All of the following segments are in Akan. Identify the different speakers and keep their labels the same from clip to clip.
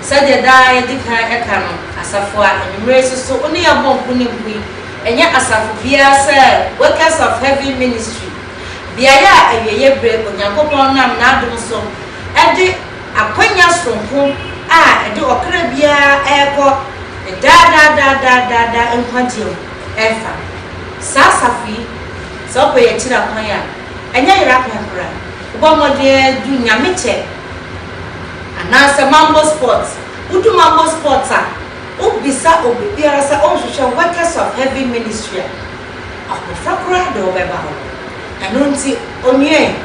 Speaker 1: said the die the kind of canon as a for and races so only a bomb puni and yet as a fear sir workers of heavy ministry biaya a ye break on your coupon nam now do so and the acquaintance from home and do a crabia airport da and quantio efa sasafi so be a tira kwanya anya ira kwakura ubo mode du nyameche anasa mambo sports udu mambo sports a ubisa obibiara sa onhwehwe workers of heavy ministry akofakura de obeba ho anonti onye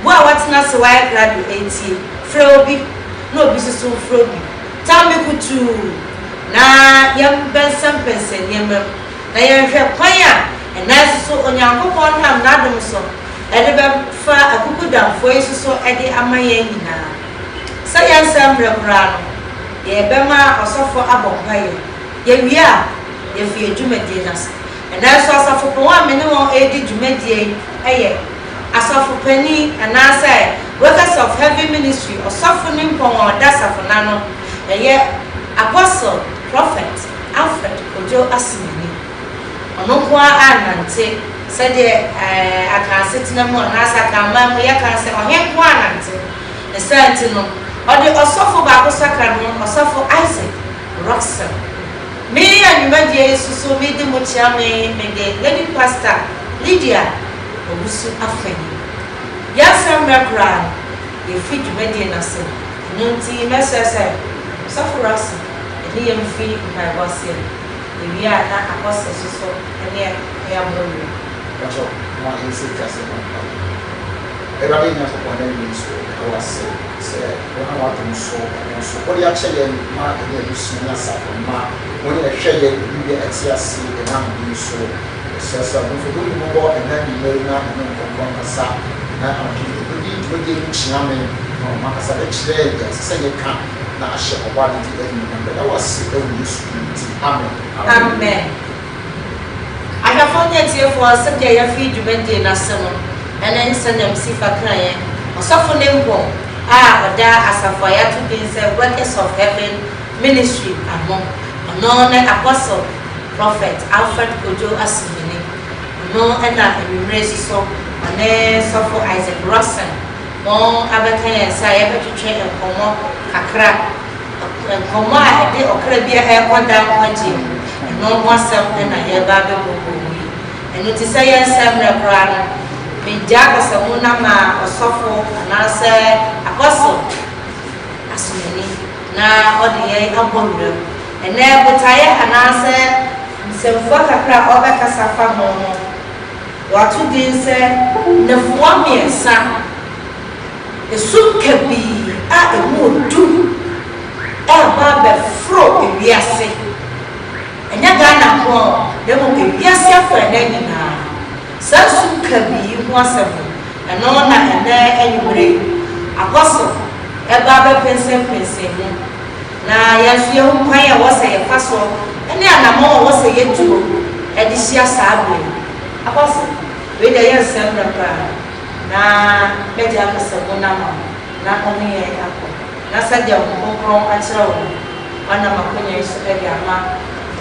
Speaker 1: bo a watena se why graduate frobi no bi so frobi tambe kutu na yam bensan pensen yam na yehwe kwanya enaso so onyankopon nam nadom so ede be fa akukudamfo isuso ede amaye nyina sayansa mrekura no ye bema osofo abompaye ye wia ye fi dwumadi nas enaso asofo pon a mene won edi dwumadi eye asofo pani anasa workers of heavy ministry osofo nimpon odasafo nano eye apostle prophet Alfred Ojo Asimani onokwa anante said I can sit no more nasa kan ma mo yakan se ohenkwa anante the sentino or the osofo ba ko saka no osofo Isaac Roxon me and media so me de mo chia me de lady pastor Lydia Obusu Afeni yasam mekra e fit media na se nunti mesese osofo Roxon e yem fi my boss here we are na apostle so ene ya bolu
Speaker 2: That's all. One is it just everybody knows what I mean. So I was say when I want to so what you actually mark the similar side mark when you share it you be at CSC and I'm being so so for doing more and then you know now and then from Masa now I'm doing the Chiname no Makasa actually say you can now share about it and that was the use amen. I have found it here for a Sunday. I feed you when they national and then send them see for crying or suffer them home. There as a fire to be workers of heaven ministry among non apostle prophet Alfred Ojo Asimani, no and that we raise so and then suffer Isaac Roxon, more Abakan and say ever to train and come up Kakra and come out a day or Caribbean air on down one no one something I hear Baby and it is a yes, I'm a brother. Me Jack as a Munama or Sopho and I say Apostle as many now or the air of Bundle and there but I and I said some photo crap over Casafa Momo. What you did say the 4 years son the soup can be at the mood too. Baba fro if we are sick. And ya Ghana ko dem o biase afa na nyina sasu kabi ho asefo eno na ene anyure apostle e baba pense mu na ya hwe ho kwan ya wo se ye faso ene anamo wo se ye tuo e di sia saabe apostle we dey yan sembra pra na media ko se mo na ma na ko ni e akọ na sadia ko kron a kire wo ana makonya isu e ya ma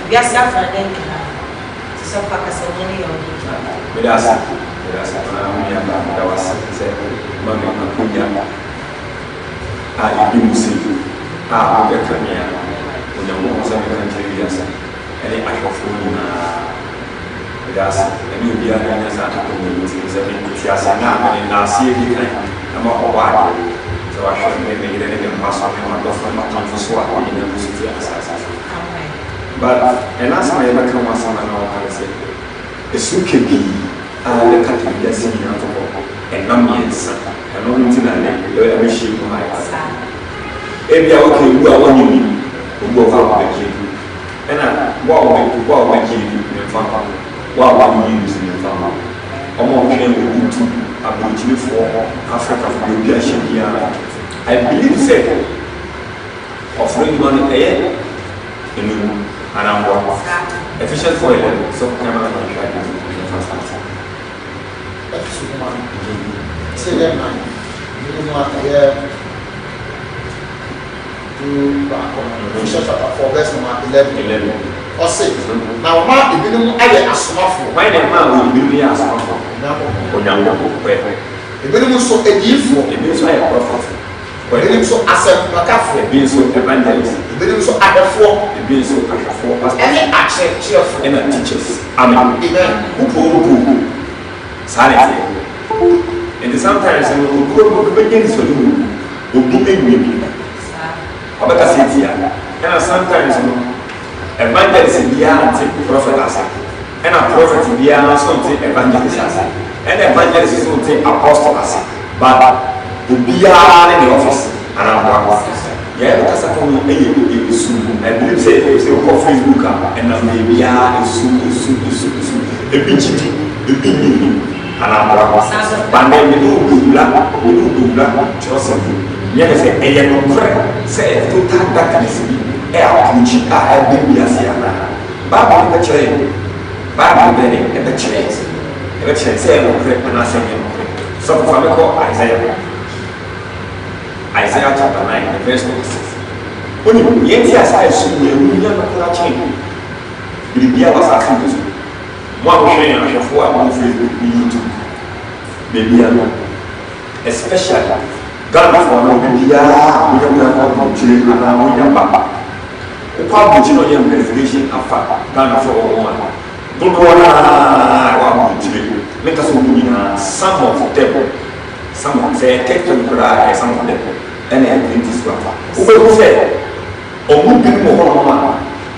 Speaker 2: biasa afa den kana so fa ka se ni yo
Speaker 3: Bidasa na mia ba wasa se mama makunya ibi musi be kanya onya mo sa me kan tiri biasa ele ahofo ni na bidasa ele obi a nya sa to ko ni ti se me biasa na sie bi kan ama ko ba so wa sho me me ile ne paso me ma do fa ma kan so wa ni na musi biasa but and that's my ever come was on our say it's okay be the category that's in your and numbers and only thing I know every shape of my if you are okay you are one you go for the kid and what we give you in front of what we use in front of almost can we do ability for Africa for the here I believe say offering money in and I'm efficient for it, so camera can try to do the first time.
Speaker 2: Ephesians chapter 4 verse number 11. Ɔse na ɔma ebinom ayɛ asomafo.
Speaker 3: Why the man will be asomafo?
Speaker 2: Ebinom nso adiyifoɔ.
Speaker 3: Ebinom nso ayɛ prophet.
Speaker 2: Ebinom nso asɛmmakafo.
Speaker 3: Ebinom nso evangelist.
Speaker 2: Ebinom nso ahwɛfoɔ.
Speaker 3: Ebinom nso ahwɛfoɔ.
Speaker 2: Ɛne akyerɛkyerɛfoɔ.
Speaker 3: Ɛna teachers. Amen.
Speaker 2: Amen.
Speaker 3: Upo. Silence. And sometimes we go against you. We do it. How about that? And sometimes evangelist be a prophet as and a prophet be a something evangelist as and evangelist is something apostle as but to be in the office and yeah, because I come a soon I believe say on Facebook and I may be a soon a big and but then we do black just yes, say total darkness. Kuchi a Bible Asia. Bible the church. Bible the church. The church say and I say some family call Isaiah. Isaiah chapter 9, verse 6. When you yet as soon you never change. Bibia was asking to one share and for on Facebook, YouTube. Maybe especially Ghana for no Bibia, we don't have children and we have Upon the General Preservation of Ghana for one. Don't make us some of them. Some of them take to cry, some of them, and then this one. Who said, or would be more,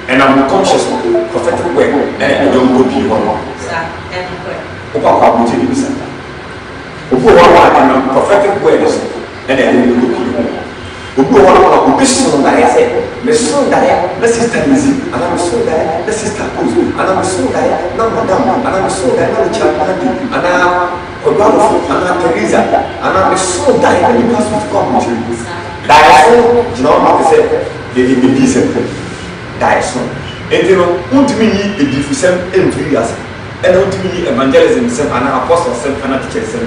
Speaker 3: and I'm conscious of prophetic way, and I don't go be one. Upon prophetic words, and then you go be one. Who so that I said, Miss Sunday, the sister Lizzie, and I'm so that the sister goes, and I'm so that no madam, and I'm so that no child, and I'm Obama, and I'm Teresa, and I'm so that I pass with commentary. Dyson, you know how to say, they did be decent. Dyson. And you know, won't we need a diffusion in 3 years? And won't we need evangelism, and an apostle, and a teacher,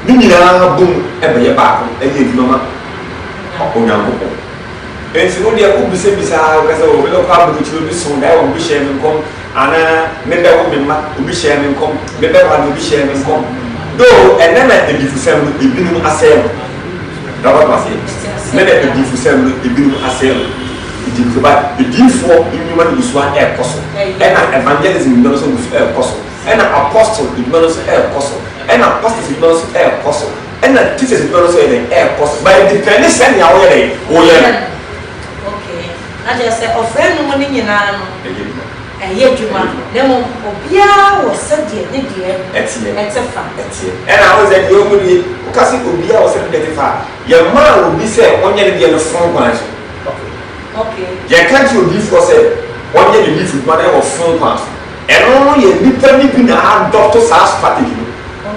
Speaker 3: Nina boom, every back, and you know. And so they are be said beside us, or will come which will be soon. I will be sharing come, and maybe I will be sharing come, maybe I will be sharing come. Though, and then at the diffusion will be being assailed. That was it. Then at the diffusion will be being assailed. But the D4 in human is one air apostle, and an evangelism is also air apostle, and an apostle is also air apostle, and an apostle is also air apostle. And the teachers is also in the air cost, but it depends on your way. Oh, yeah.
Speaker 1: Okay. I just said, of friend, no money in an and yet you man, Nemo, Obia was said, dear, it's a fact. And I was at your movie, because it would be our 75. Your man will be said 1 year in the front ones. Okay. Your country will be for said 1 year in the mother of front ones. And only a little bit a doctor SARS fatigue.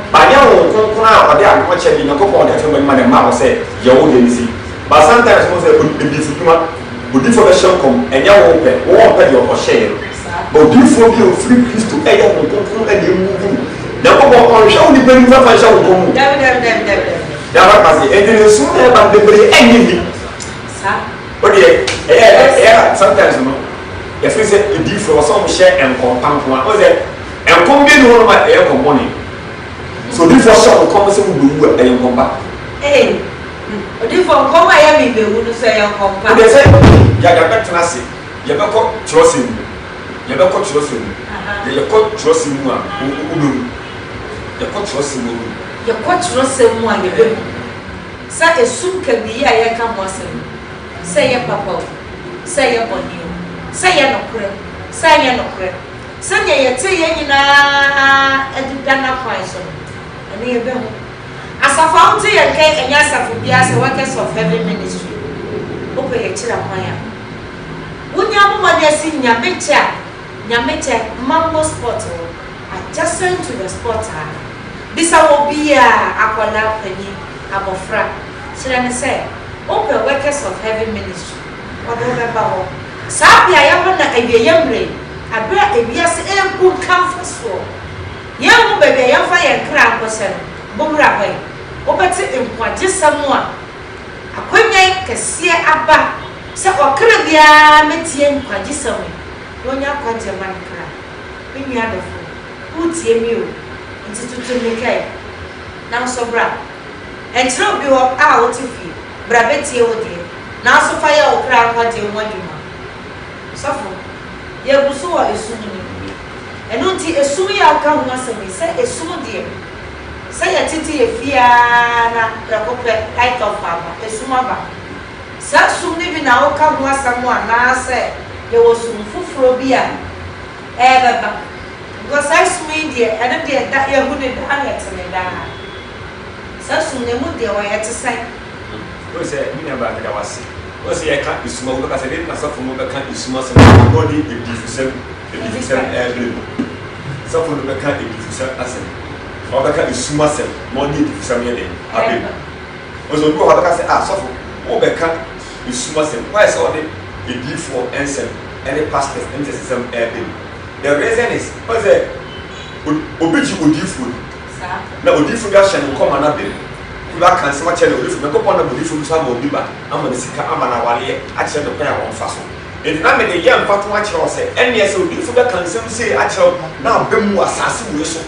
Speaker 1: But now, they are much in a couple of them when my mother said, you're easy. But sometimes, would be for the show come and you open your share. But before you free Christ to air and go through and you move. Now, on show the very much shall go. That was it. And then soon have the very anything. But yeah, sometimes, if we say a deal for some share and compound one, was it? And come in one of my air money. So this was some conversation with you and come back. Hey, different come I am in the wood say come back.
Speaker 3: They say, Yagabet Nasi, Yabako Trossing, Yabako Trossing, Yabako Trossing one, Yabako Trossing,
Speaker 1: Yabako Trossing one, you say a soup can be I come once. Say a papa, say a bonny, say a no crap, say a no crap, say a tea in a Dana Poison. As a fountain and cake and yes, I would be as a workers of heaven ministry. Open a chilla fire. When your mother seen Yamete, Mambo Spot, adjacent to the spotter. This will be a aquana penny, abofra. Shall say, open workers of heaven ministry. Whatever. Sabia, I have a young brain. I bear a yes, a good comfort store. Young baby, young fire crab was a boomerang. Open it in what just someone. A queen can see a back sɛ ɔkra biara metie nkwagye sɛm wonya kwagye man kra menua dɔfo wotie mi o nti tutu me kai na nso bra ɛnkyerɛ bi wɔ a wote fie bra betie wo deɛ na nso fa yɛ wo kra kwagye ho adwuma sɔfo yɛgu so wɔ esum ni ɛno nti esum yɛ aka ho asɛm sɛ esum deɛ sɛ yɛtete yɛ fiaa na yɛkɔpɛ light of aba esum aba saa sum ne bi na woka ho asɛm anaasɛ yɛwɔ sum foforɔ bi a ɛbɛba because saa sum yi deɛ ɛno deɛ da yɛhu ne da ayɛte ne daa saa sum ne mu deɛ wɔyɛ te sɛn
Speaker 3: o sɛ mi nyɛ ba da wase o sɛ yɛka esuma wo bɛka sɛ de nasafo no bɛka esuma sɛ ɔde ebifusɛm ɛbɛrɛ safo no bɛka ebifusɛm asɛm ɔbɛka esuma sɛm ma ɔde ebifusɛm yɛ dɛ abɛ o sɛ obi wɔ hɔ bɛka sɛ safo wo bɛka esuma sɛm why sɛ ɔde edifoɔ ɛnsɛm ɛne pastors ɛne sɛm ɛbɛ the reason is wọ́n sẹ́ obi jí odiifo na odiifo bi ahyɛ ne nkɔma na bɛn ebi aka nsɛm akyerɛ ne odiifo na nkɔpɔ na odiifo bi so ama obi ba ama ne sika ama na awaleɛ akyerɛ ne kwan a wɔn fa so eti na mɛde yɛ mpato akyerɛ wɔ sɛ ɛnneɛ sɛ odiifo bɛ ka nsɛm se akyerɛ na abɛ mu asase wɔ so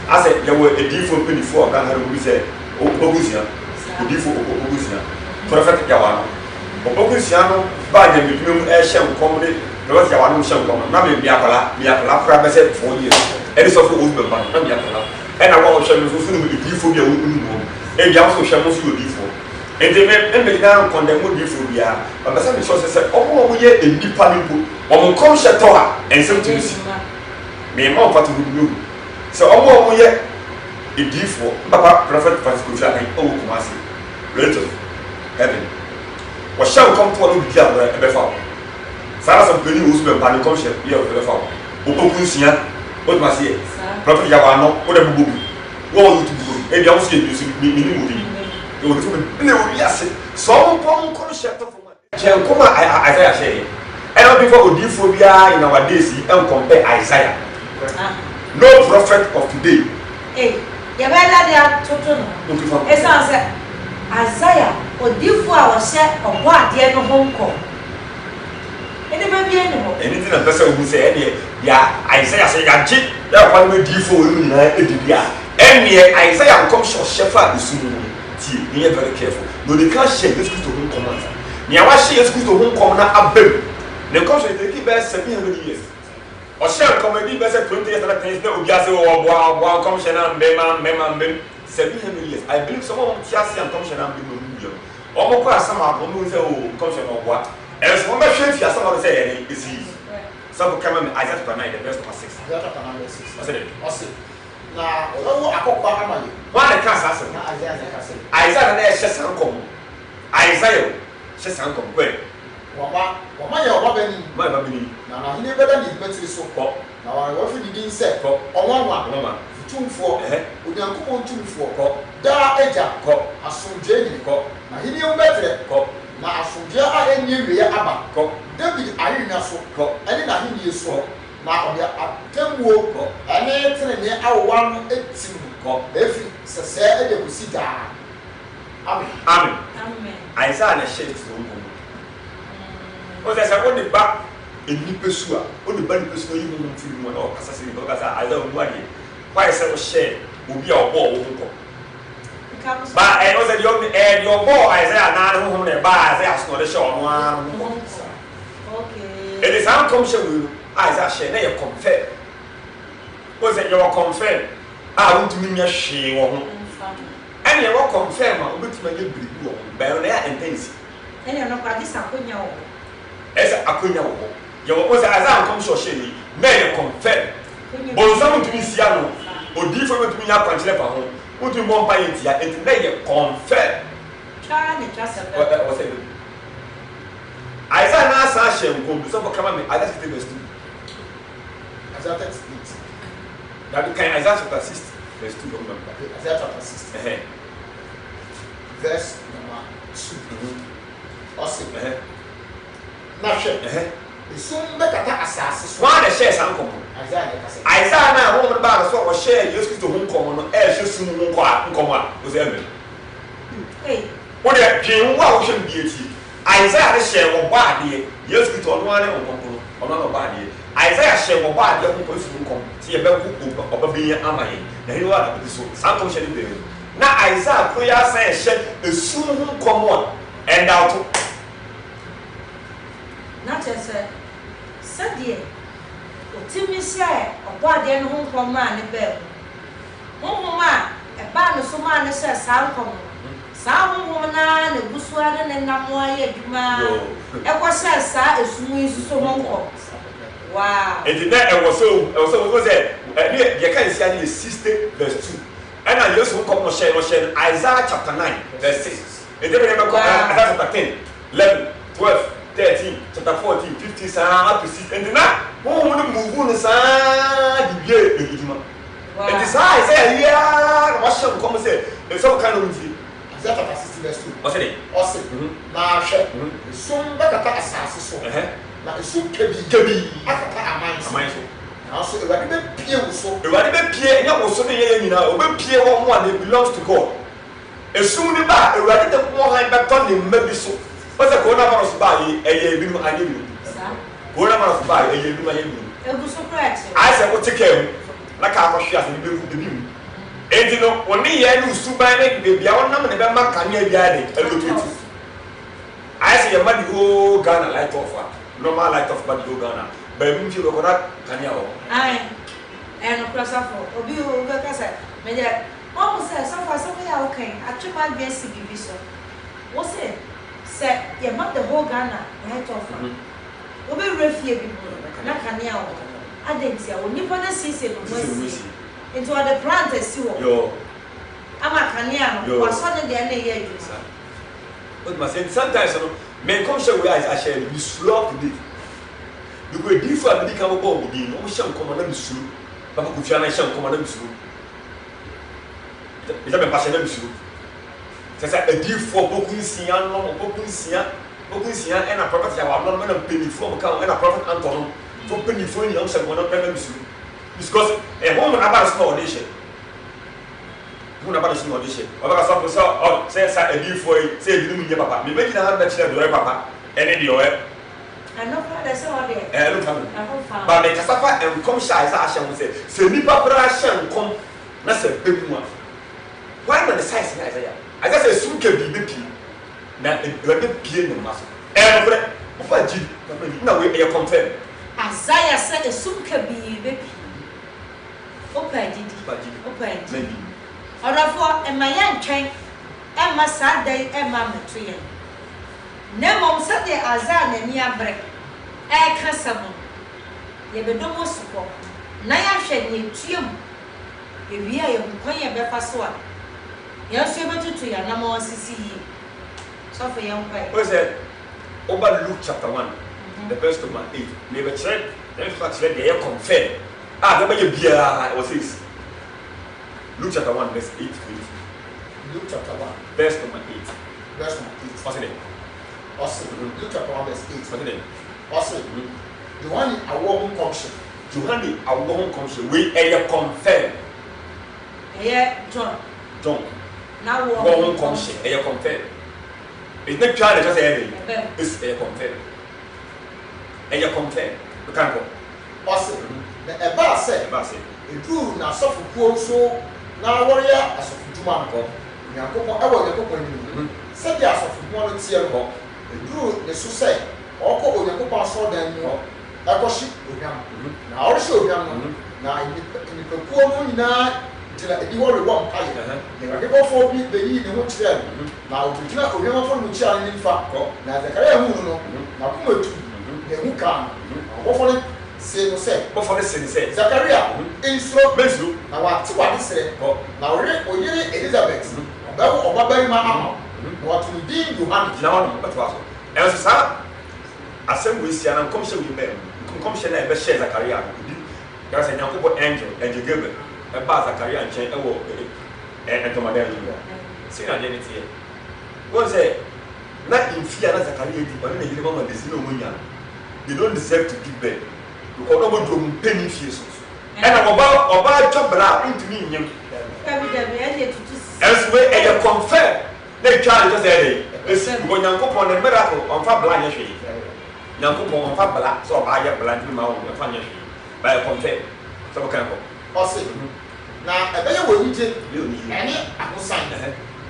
Speaker 3: asɛ yɛwɔ ediifo mpanyinfoɔ ɔga ha obi sɛ ɔbɔgusua odiifo ɔbɔgusua prɔfɛt yawa no ɔbɔgusua no baa nyamedwuma mu ɛhyɛ nkɔm de because ya wanu hyɛ nkɔm na me biakala kora bɛsɛ 4 years ɛde sɔfo wo be ba na biakala ɛna wa ɔhyɛ no so no me difo bia wo nu e bia so hyɛ no so odifo ente me na kɔndɛm difo bia ba bɛsɛ me sɛ ɔmo yɛ enipa no po ɔmo nkɔm hyɛ tɔ a ɛnsɛm tumi si me ma ɔfa to nu sɛ ɔmo yɛ edifo papa prophet Francisco Fiakan ɔwɔ Kumasi right of heaven wɔhyɛ nkɔm to no bia ɛbɛfa sara sɛ mpani wo so bɛmpa ne kɔmhyɛ yɛ ɔfɛlɛfa wo wobɔku nsua wotuma seɛ prɔfɛt yawa no wode bobɔ bi wɔwɔ youtube bobɔ ebia wo so yɛ biso menim wo bi ɛwɔ so bɛne obi ase sɛ ɔmopɔ nkɔmhyɛ tɔfo mu kyɛ nkɔm a Isaiah hyɛeɛ ɛna wode fa odiifoɔ biara in our days yi ɛnkɔmpɛ Isaiah no prophet of today
Speaker 1: yɛbɛda de atoto no ɛsiane sɛ Isaiah odiifoɔ a wɔhyɛ ɔbɔ adeɛ no ho nkɔ ene ba bia ne ho ene ti na pesa ohu se ene ya Isaiah se ya gi ya kwa no difo wo nyina edibia ene Isaiah kom shefa esumu ti be very careful no dey can share Jesus Christ ho kom ansa ne ya wa share Jesus Christ ho kom na abem ne kom so dey keep 700 years o share kom dey be 20 years na things na obi ase wo bo kom share na mbem 700 years I believe some of them tiase and kom share na mbem no mu o mo ko asama ko mo se o kom share no bo and so, what should you have say? Is he? Some come in Isaiah 9, the verse 6.
Speaker 2: Isaiah 9, verse 6.
Speaker 3: What's it?
Speaker 2: What's it? Now, I got Papa.
Speaker 3: Why the cast answer? Isaiah, just uncle. Isaiah, just uncle. Wait.
Speaker 2: Wama, your
Speaker 3: my baby.
Speaker 2: Now, he never done his better so called. Now, I often didn't say, or one, 2 4, with your cool 2 4, da eja, a son Jenny, now he knew better, na asomdwe a enye wie aba David ayina so ene na hini so na ode atemwo ene tenene awowa no etim efi sese ede kusi da amen Isaiah na share to ngo o se o de ba eni pesu a o de ba ni pesu yi mo mfiri mo na o kasa se o kasa Isaiah o muade why se o share obi a obo wo nko ba o se your boy Isaiah na no ho na ba Isaiah so de show no an okay it is how come show you Isaiah share na you confirm o se you confirm won't me nya hwe wo ho and you confirm a obetuma nya biribi wo ba no ya intense and you no kwa dis akonya wo esa akonya wo you o se Isaiah come show share ni na you confirm bon some to me sia no odi fo betumi nya kwankyere fa ho what do you want by it? It's not confirm. Isaiah na sa shem go so for come me Isaiah 60 verse 2. Isaiah 38. That can Isaiah chapter 6 verse 2 remember. Isaiah chapter 6. Verse number 2. Awesome. Na she. Isum be kata asase so.
Speaker 3: One the share san kom. Isaiah na ho mo ba so o share Jesus Christ ho nkom no e hwe sum ho nkom a o se amen. Hey. What the dream wa wo hwe bi eti. Isaiah share one body. Yes, we told one on another body. Isaiah share one body. Who goes to come? See a bell of being Amay. Then you are the so. Some shall be. Now Isaiah prayer says shed the soon come on and out.
Speaker 1: Not just said ye. Timmy say, or body and home from man the bell. Home man, a band of so man says, Sam come. Some woman and a buswan and Namoy, it was says, is smooth so long. Wow. And the night I was there. You can't see any 60 verse 2. And I just won't come on Isaiah chapter 9, verse 6. And then remember chapter 10, 11, 12. 13, chapter 14, 15, up to 6, and then who would move on the side? And this I say, yeah, what's some common say? There's some kind of movie.
Speaker 2: Isaiah chapter 60, verse 2.
Speaker 3: What's it?
Speaker 2: Awesome. Now, soon back at assassin. Now, soon can be after a mind. Also, a rather peer so. A rather peer, and also the year now, when peer one, it belongs to God. As soon as a rather more like back on the maybe so. What's a coronavirus by a year? Coronavirus by a year. I said, what take care? Like I was shot in the beam. And you know, when me and you super baby, I want them and never can you get it. I say, your money go Ghana light off. Normal light off, but go Ghana. But if you look at can you? I and a cross off. Obi, I said, Major, almost said, so far, somewhere okay. I took my best division. What's it? Say, you must the whole Ghana right off. We will refuse people. Not can you? I didn't say, when you put a season into other plants, you. I'm a canyon, or something the end year. But my sense sometimes, men come show where I shall be slow to live. You go deep for the become a bomb, you know, shall come on the soup, but Kufiana shall come on the soup. Is that a passion? C'est ça, un deal for beaucoup sian, and a property. I will not penny from account and a prophet Anton for penny for young someone of them because a woman about a small nation. One about a small nation. About a says a deal for it, say, you mean your papa. Maybe you have that child, your papa, and in your way. I know what I saw there. But the Cassava and come shy as I shall say, Senipa Brashan come, that's a big one. Why not the size in Isaiah? I just say soon can be big. Now it will be peeing the muscle. Every of Jim, no way you confirm. Isaiah said a soon can be big. Open did maybe. Or for a man train, Emma Saturday, Emma Matrian. Nemo said the Azan and near break. I can't summon. You be no more support. Naya shed you trim. If we are your Befasoa. Yes, you better to your number 1 CC. So for young pay. What's that? Over Luke chapter 1, the verse of 8. Never check, then they are confirmed. Ah, the beer was this. Luke chapter 1, verse 8. Luke chapter 1, verse number 8. Verse number 8. What's it? Awesome. Luke chapter 1, verse 8. What's it? Awesome. The one a woman function. The one a woman function. We are confirmed. Yeah, John. Now, woman function. Are you confirmed? It's not trying to just say anything. It's a confirmed. And you confirmed. You can't go. Awesome. The Eba said, a true now suffer poor so now warrior as of Jumanco. Yacopo, I will Yacopo. Said the as of one tear hawk. The true, the Susay, or Coco Yacopa saw them. I was ship with him. Now also, now in the poor moon now. You want to one pie. You are able for me the year in which then. Now, to not go from the child in fact. Now, the career moon, now come to the who can. What for it? Say no say. What for the sin say? Zachariah, in slow Besu. Now, what say? Now, Elizabeth. About Obama Mama. What we did you have now, but was. And so, I said, we see an uncommission with them. Come share and share Zachariah. There's an uncle angel and you give it. A bath a career and change a walk and to my dad. See, I didn't hear. Was it not in fear as a career, but in the moment there's no money. They don't deserve to give back. You call over to penny fears. And I'm about job into me. Elsewhere, and you confirm they try just a
Speaker 3: esi go nyankopon na miracle on fa bla nya hwe nyankopon on fa bla so ba ya bla ndi ma wo fa nya hwe ba confirm so ba kan ko
Speaker 2: ose na ebeye wo nje ene akosan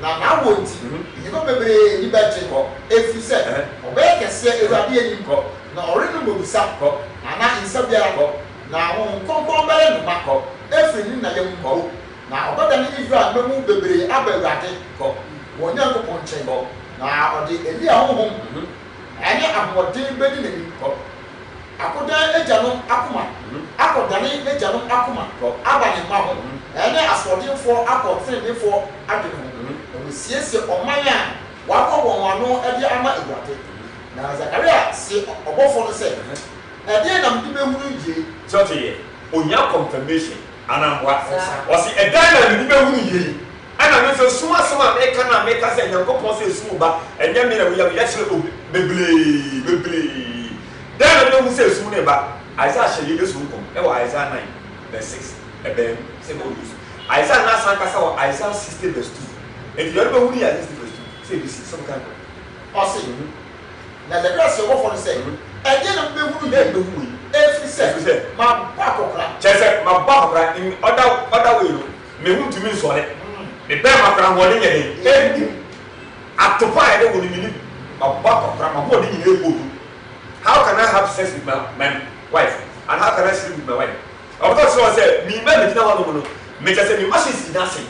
Speaker 2: na wo nti yibo bebre ni ba je ko efi se obeye kese ewade enim ko na ore no mobusa ko ana insa biara ko na ho konkon bare no ma ko efi ni na yem ko na obada ni Israel memu bebre abawade ko wonya ko ponche ko na odi eli ahohom ene ahoden bedi ni ko akoda eja no akoma akoda ni eja no akoma ko abane ma ho ene asodinfo akotrenefo adene ho o siesie oman a wakọ won ano e de ama Ewurade na Zakaria si obofo no se e de na mdi behuru ye
Speaker 3: so to ye onya confirmation anamwa o si e dan na mdi behuru ye ana me so suma e kana me ka se Nyankopon se sumu ba enye me na we ya chere beble dan na me se sumu ne ba Isaiah shey ye sumu kom e wa Isaiah 9 verse 6 e be se go use Isaiah na san ka sa wa Isaiah 60 verse 2 e di yo be huru ya 60 verse 2 say this some kind
Speaker 2: o si na the grace of God say e de na me huru ye be huru every say ma ba kokra
Speaker 3: chese ma ba kokra in other way no me hu tumi so le me be ma kra ngone ye e atopa e de woni ni ma ba kokra ma ho de ni e bodu. How can I have sex with my wife and how can I sleep with my wife? I was also say me me tina wa no me just say me machine is nothing.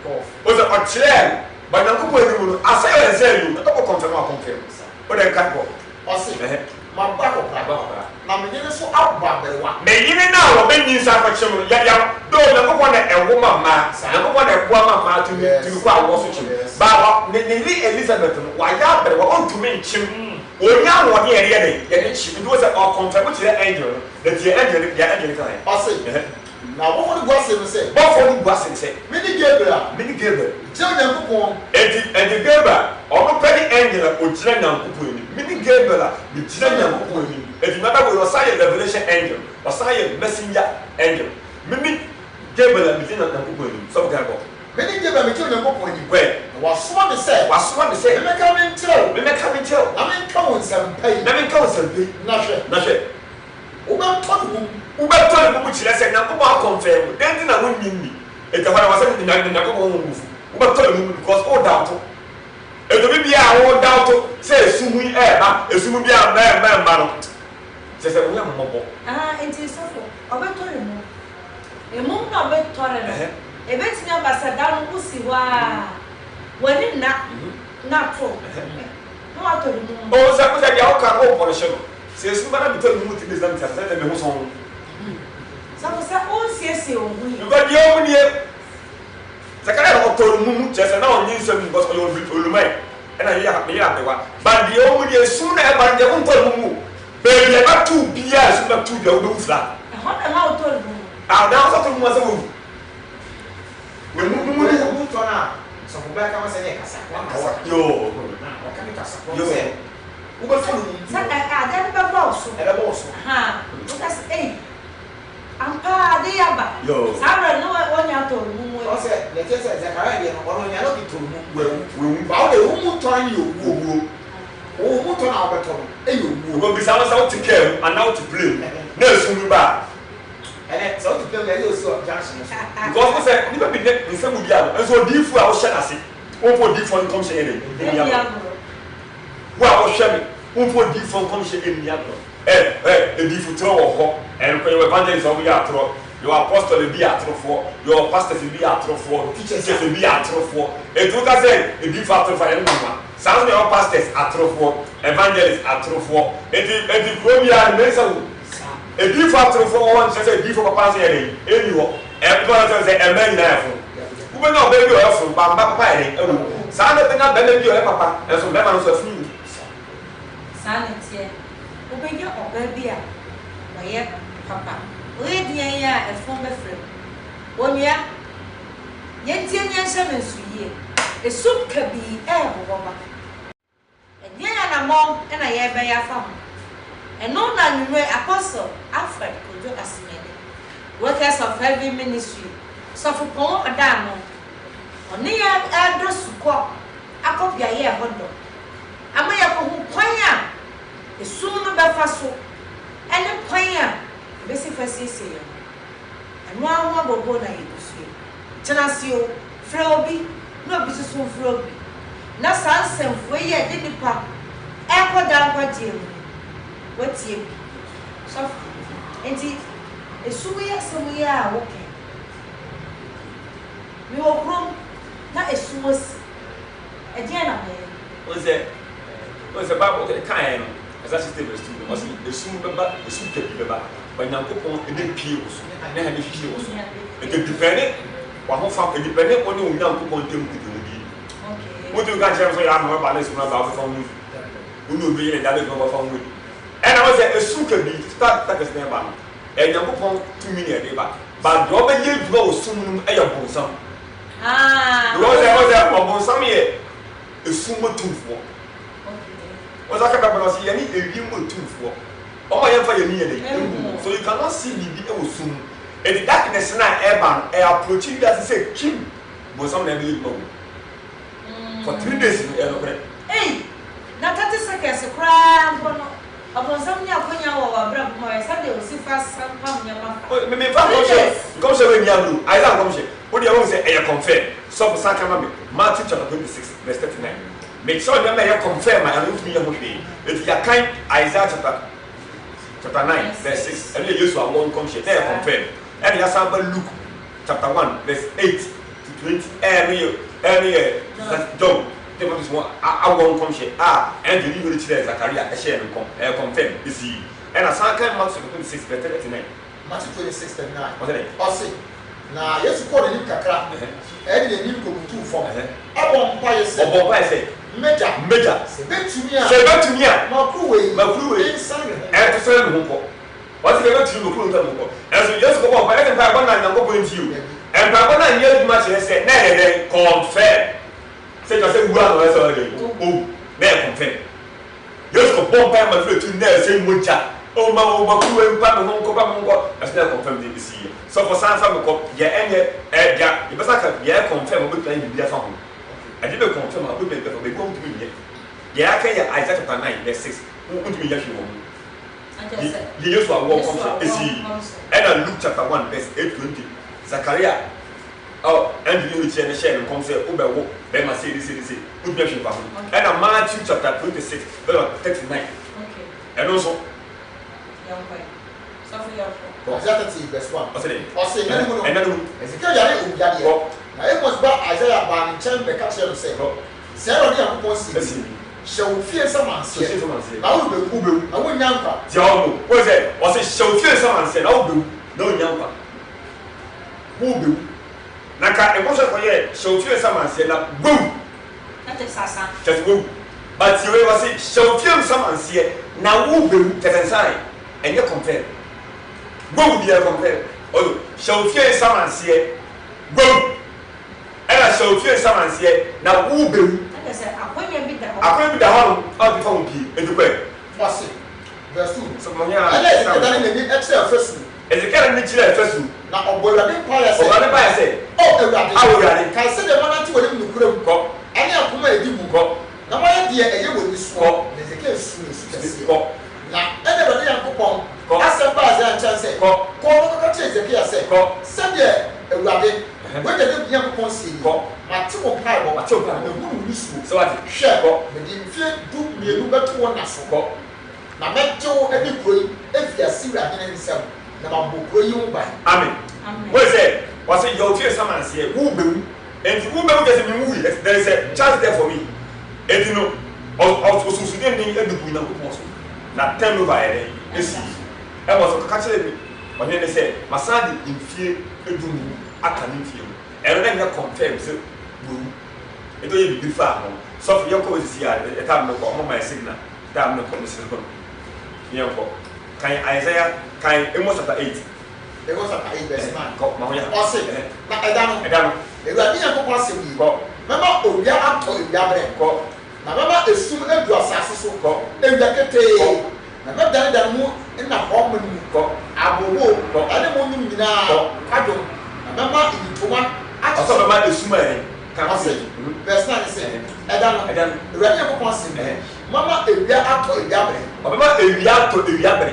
Speaker 3: O se o chere but na ko eni mu no asay e say you to ko confirm o de kan ko
Speaker 2: o si ma ba kokra na me ni so abba bewa
Speaker 3: me yini na wo be nyin sa fa chim ya do na ko na ewo mama na ko na ewo mama tu ko awo so chim ba wa ni Elizabeth no wa ya bewa on to me chim onya wo de ere ye chi do se o confirm to the angel that the angel ya angel kan
Speaker 2: o si na wo mo go se no se
Speaker 3: bo fo ni go se se
Speaker 2: me ni Gabriel je Nyankopon
Speaker 3: edi Gabriel o no pedi angel o jira Nyankopon ni me ni Gabriel bi jira Nyankopon ni edi na da go say revelation angel o say messenger angel me ni Gabriel bi jira Nyankopon ni so ga go
Speaker 2: me ni Gabriel bi jira Nyankopon ni
Speaker 3: we
Speaker 2: wa soma me se me ka me ntiro na me ka won sampai na hwe o ba to
Speaker 3: ubetole bubu chile se Nyankopon confirm den na won nyinni e ka fara wase ni Nyankopon won ngufu ubetole bubu because all doubt e do bibia all doubt say esumu esumu bia ma no se unya mobo
Speaker 1: enti sofo obetole mu emu na obetole no e betinya basada no kusi wa wani na to no atole mu
Speaker 3: o se ko se dia o ka o polish no se esumu bana bitole mu ti bizam ta se me ho son
Speaker 1: Samusa o siese o hu yi.
Speaker 3: Because the only Zakaria no told mumu just na on yin so because o olumai and I ya me ya bewa but the only soon e ba de on told mumu baby e ba tu bia so na tu bia o do fla
Speaker 1: e ho na ma o told mumu
Speaker 3: na so to mumu so wo we mumu
Speaker 2: ni mu to na so ko ba ka ma se ne kasa
Speaker 3: yo
Speaker 2: na ka ni kasa ko se u ba fo ni
Speaker 1: sa da ba boss
Speaker 2: e ba boss
Speaker 1: ha o ka se ampa de yaba sabra no wonya to mumu
Speaker 2: o se le che se Zakaria de no ono nya no ki to mu we ba o de mu to an yo wo o mu to na o beto e yo wo
Speaker 3: go bi sa to care and now to blame na esumu ba
Speaker 2: ene so to blame le so junction
Speaker 3: because we say ni be ni se mu bia no so difu a o hye na se o fo difu on come share ni ya wa o hye mi o fo difu on come share ni ya the difu tro wo ho and when you evangelist of ya tro your apostle be atrofo your pastor be atrofo teachers be atrofo e to ka say e difu atrofo en mama some of your pastors atrofo evangelists atrofo e di globia me say e difu atrofo won say difu papa say e ni ho e to say e man na efo wo be na o be bi o efo ba papa e sa na be na be bi o e papa e so be ma no so fu
Speaker 1: sa na tie obenya obabi a waye papa oye dian ya efon befrem onua yentie nyanhye mensuye esum kabi boba edian ya na mom na ye be ya fam eno na nwe apostle Alfred Kojo Asimene workers of heavy ministry so for pon adamo oni ya adro suko akɔbia yɛ hodo ama yɛ ko kwan a esum no bɛfa so ɛne kwan a bɛsi fa siesie yɛ ɛno aho abobo na yɛ dusu tenasio frɛ obi na obi so frɛ obi na sansemfo yɛ de nipa ɛkɔda nkɔgye mu watie bi so enti esum yɛ sɛm yɛ a woke mi wɔ krom na esum osi ɛdeɛ na mɛ
Speaker 3: Onse Bible kan no as I say verse 2 must esum beba esum kebi beba but Nyankopɔn ede pie wo so na ha de hwie wo so e de depende wa ho fa e depende on the Nyankopɔn tem kududi okay mo tu ka kyerɛ so ya no ba na esum na ba fa mu unu obi yɛ da be ba fa mu ɛna wo sɛ esum kebi start kɛse na ba no Nyankopɔn tumi ne de ba but do ba yɛ dua wo sum no ɛyɛ bonsam wo sɛ bonsam yɛ esum motumfo was a couple of years, a young motumfo. Oh, I am for your so you cannot see me soon. And the darkness now, Evan, I approach you as I say, Kim, but some never know. For 3 days,
Speaker 1: hey, now 30 seconds, a cram upon some young or brother, I said they will see fast some come near my come so when you I don't come. What do you want to say? I confirm. So, Matthew chapter 26, verse 39. Make sure that I confirm my root me a if you kind Isaiah chapter 9, verse 6, and you use one confirm, they confirm. And you have Luke chapter 1, verse 8 to 20, every John, they want this one, I won't confirm. And you leave the Zachariah, a share and confirm, you see. And a second Matthew 26, verse 39.
Speaker 2: Matthew 26, 39.
Speaker 3: What's it?
Speaker 2: Aussi. Now, yes, you call the new Kakra, and the new two form. I won't buy a set. Major. Say back to me. Macruway. And to sell the hook. What's the other two who as we just go up, I can buy one and I'm going to you. And by 1 year much, I said, nay, confirm. Say, I said, well, oh, may confirm. Just go bomb by my foot to never say much. Oh, my Macruay, Pamon, as never confirmed in the sea. So for some family, yeah, and you must have confirm with playing the phone. I didn't confirm I would be going to be yet. Yeah, I can Isaiah chapter 9, verse 6. Who would be yes, you use what walk is he. And Luke chapter 1, verse 8 20. Zachariah. Oh, and you will change and come say, oh, they must say this, good nation. And Matthew chapter 26, verse 39. Okay. And also, young boy. Isaiah 30, verse 1.
Speaker 3: What's it?
Speaker 2: Or say, and then Ezekiel, I was about Isaiah by the chamber catcher say, Sarah, you want shall fear someone say, I will be Ubu, I will Yampa.
Speaker 3: Joe, was it? Was it shall fear someone said, I'll do no Yampa. Ubu. Naka, it wasn't for yet, shall fear someone said, boom.
Speaker 1: That is Sasa.
Speaker 3: Just boom. But you ever say, shall fear someone say, now Ubu, get inside, and you compare. Boom, dear compare. Oh, shall fear someone say, boom. And I shall fear someone say, now Ubu. I said, I can't be the home of the phone key in the way.
Speaker 2: What's it? Verse 2.
Speaker 3: So, Monia,
Speaker 2: I didn't extra first.
Speaker 3: As a kind of nature first.
Speaker 2: Now, what I didn't buy, I said, oh, I will run it. I said, the one to him to couldn't go. And I come a deep go. Now, my dear, a year with this swap, there's a case soon. Now, anybody can go. I said, Baza and Chance, call the chase the Kia say, send there a rabbit. When the young person my two of power, my two of the woman useful. So I share, but the fear do me a better one as for. Now, make Joe every way if you are serious in himself. Now, I'm going you by. Amen. What is it? Was it your fear? Someone say, who be and who gets a movie? There is a chance there for me. And you know, also, so then they end up with a muscle. Now, tell me by a I was catching me. But then they said, Masadi in fear, I can feel. And then you confirm, so, boom. It will be far. So, your cause is here, a time of my signal, damn no commission. Can Isaiah, can Amos chapter 8. It was at 8 verse 9. Or say, I don't know. They were being a possible. Remember, Oya up to Yabre. Remember, as soon as you are successful, and you remember that move in the home when you go. Abu, I don't want you now. Remember, in one, I saw the man is swearing. Can I say, verse 9 say, and Edan Rania ko konse mama ewia ato ewia bre
Speaker 3: obema ewia to ewia bre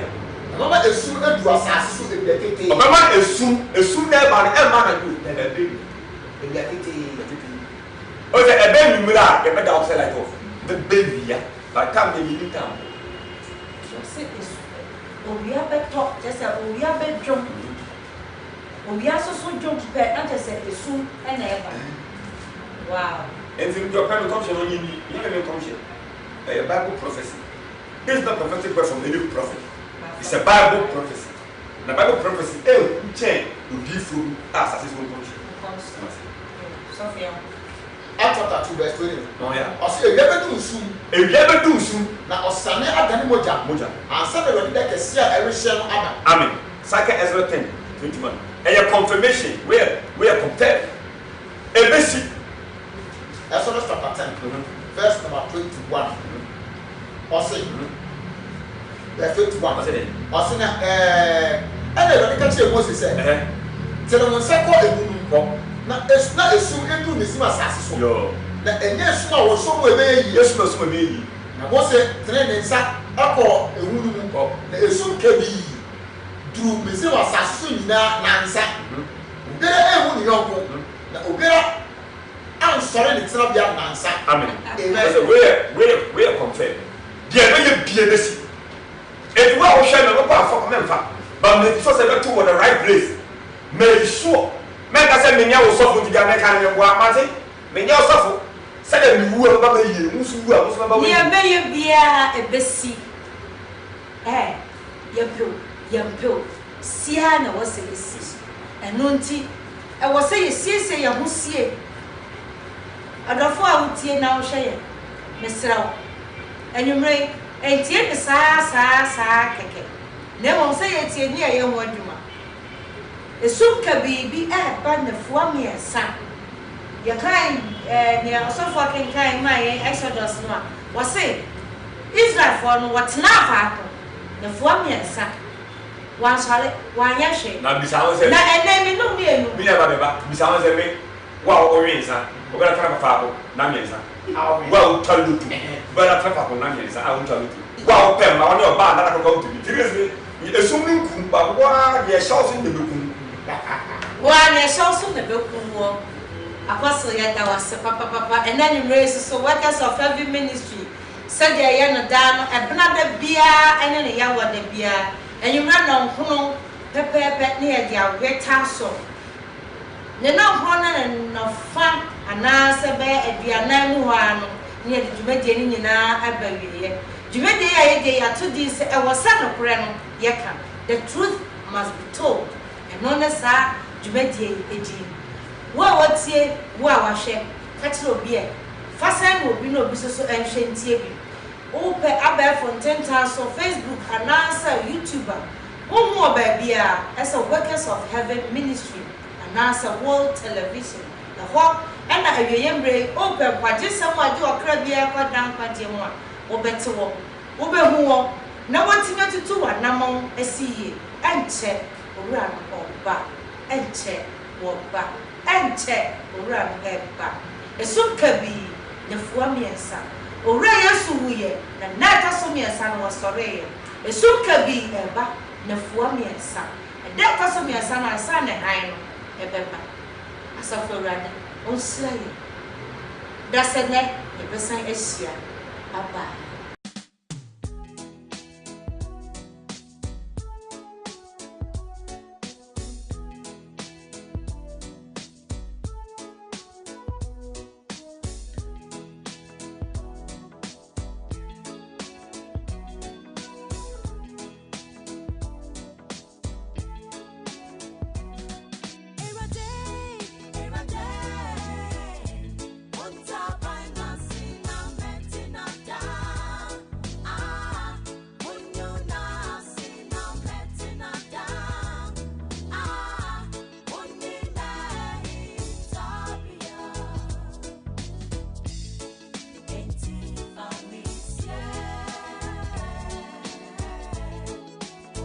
Speaker 2: mama esu edu asase so ewia tete
Speaker 3: obema esu na ba na do
Speaker 2: ewia tete
Speaker 3: o se ebe numira e be da outside like of the baby ya but come the living town
Speaker 1: so say esu owia beto just owia bedwom owia so dwom pe na just esu na eba wow.
Speaker 3: And if your parent comes on you never come here. A Bible prophecy. This is not prophetic word from any prophet. It's a Bible prophecy. The Bible prophecy, change will be from us as his own country.
Speaker 1: Sophia.
Speaker 2: Acts chapter 2 verse 20.
Speaker 3: Oh yeah.
Speaker 2: Also, if you ever do soon. Now, Osane Adani Moja. Answer the one that can see every shell Adam.
Speaker 3: Amen. Second Ezra 10:21. And your confirmation where compared. A basic.
Speaker 2: Exodus chapter 10, verse number 21. Also, verse 21. Also, and the Radical Moses said, tell them, Sako, now it's not a soon into the Sima Sasso. Now, and yes, no, was somewhere, yes, no, so maybe. Now, was it train and sat up or a woman, the soon can be through Missima Sasso, Nansa. There, I wouldn't know. I'm sorry, it's not your answer.
Speaker 3: Amen. Where confirm. Dear, may you be a messy. If you are sharing a for member, but make sure that you are the right place. Make sure. Make us say, Minya will suffer to get a Martin. Minya suffer. Say, you will not be you. You
Speaker 1: may be a bessy. Eh, young pill. Siana was a sis. And Nunti, I was saying, see, you who see. Adofo a wutie na wo hwe mesrawo enwumre entie ne saa keke na won se yetie ni aye ho adwuma esum ka bibi ba na fuwa miensa ye kan ne osofo kenkan ma ye Exodus no a wo se Israel for no watena faako na fuwa miensa wan sare wan ya hwe
Speaker 3: na bisawo se
Speaker 1: na enemi no mienu
Speaker 3: bi ya ba bisawo se me wa o winsa o ga tra faako na miensa wa o talutu ba na tra faako na miensa a o talutu wa o pem ma woni o ba na ka ko tu bi tirese esum ni nkum ba wa ye shows in the bekum
Speaker 1: wa ne shows in the bekum wo apostle ya da was papa and then you raise so workers of every ministry said ya ye no da no ebna da bia ene ne ya wo da bia enyumra no nkono pepepe ne ye dia weta so ne na hona na fa anase be aduanan mu ho ano ne ye djumade ni nyina abawiye djumade ya ye de ya to this e wosa no kure no ye ka the truth must be told and no na sa djumade eji wo wotie wo a wahwe ka kire obi e fa san obi na obi so enhwe ntie bi o pe aba fonten ta so Facebook anasa YouTuber wo mu oba bia as a workers of heaven ministry anasa world television the ho and na awieyembre open kwaje samwaje okra bia kwadan kwaje mu a obete wo obehu wo na watinga tutu wanamon asiye enche owura no oba enche wo ba enche owura no eba esuka bi na fuwa miensa owura yesu wuye na nata so miensa no wasore esuka bi eba na fuwa miensa data so miensa na asa na han no ebeba asafo rada on slaye dasene ebesan asia aba